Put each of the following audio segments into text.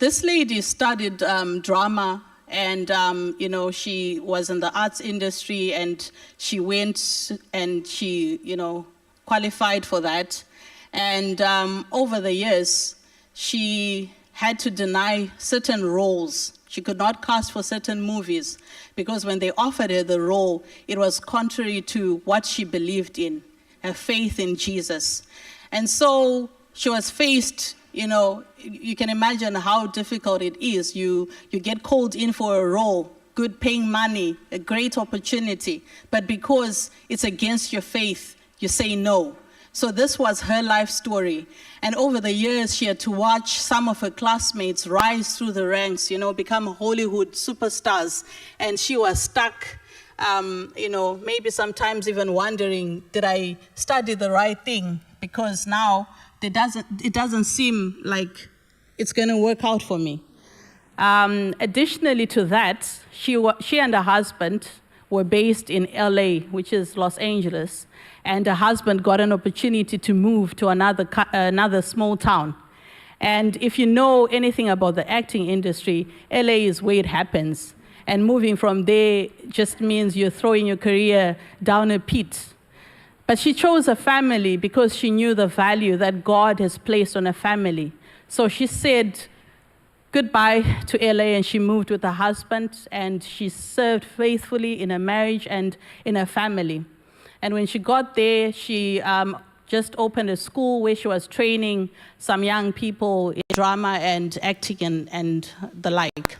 this lady studied drama, and she was in the arts industry, and she went and she qualified for that. And over the years, she had to deny certain roles. She could not cast for certain movies because when they offered her the role, it was contrary to what she believed in, her faith in Jesus. And so she was faced, you can imagine how difficult it is. You get called in for a role, good paying money, a great opportunity, but because it's against your faith, you say no. So this was her life story. And over the years, she had to watch some of her classmates rise through the ranks, become Hollywood superstars. And she was stuck, maybe sometimes even wondering, did I study the right thing? Because now it doesn't seem like it's going to work out for me. Additionally to that, she and her husband were based in LA, which is Los Angeles. And her husband got an opportunity to move to another small town. And if you know anything about the acting industry, LA is where it happens. And moving from there just means you're throwing your career down a pit. But she chose a family because she knew the value that God has placed on a family. So she said goodbye to LA, and she moved with her husband, and she served faithfully in her marriage and in her family. And when she got there, she just opened a school where she was training some young people in drama and acting and the like.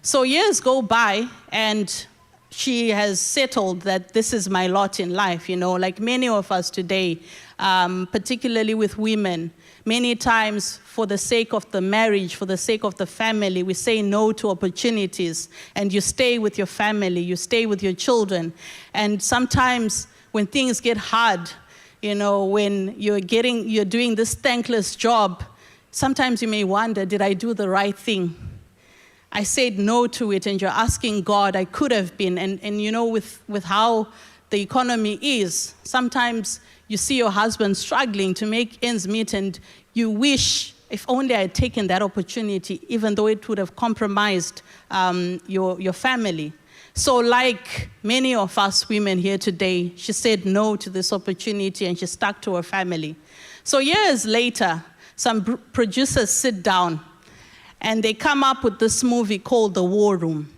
So years go by, and she has settled that this is my lot in life, like many of us today, particularly with women. Many times, for the sake of the marriage, for the sake of the family, we say no to opportunities, and you stay with your family, you stay with your children. And sometimes when things get hard, when you're doing this thankless job, sometimes you may wonder, did I do the right thing? I said no to it, and you're asking God, I could have been. And with how the economy is, sometimes you see your husband struggling to make ends meet, and you wish, if only I had taken that opportunity, even though it would have compromised your family. So like many of us women here today, she said no to this opportunity, and she stuck to her family. So years later, some producers sit down, and they come up with this movie called The War Room.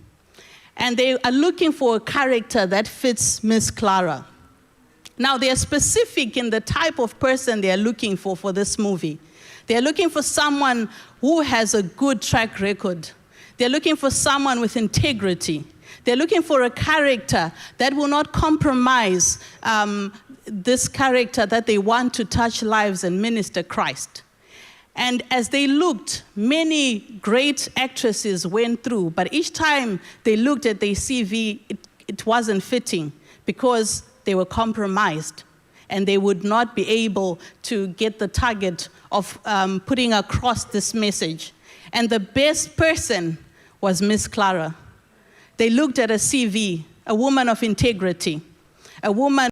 And they are looking for a character that fits Miss Clara. Now, they are specific in the type of person they are looking for this movie. They are looking for someone who has a good track record. They're looking for someone with integrity. They're looking for a character that will not compromise this character that they want to touch lives and minister Christ. And as they looked, many great actresses went through, but each time they looked at their CV, it wasn't fitting because they were compromised, and they would not be able to get the target of putting across this message. And the best person was Miss Clara. They looked at a CV, a woman of integrity, a woman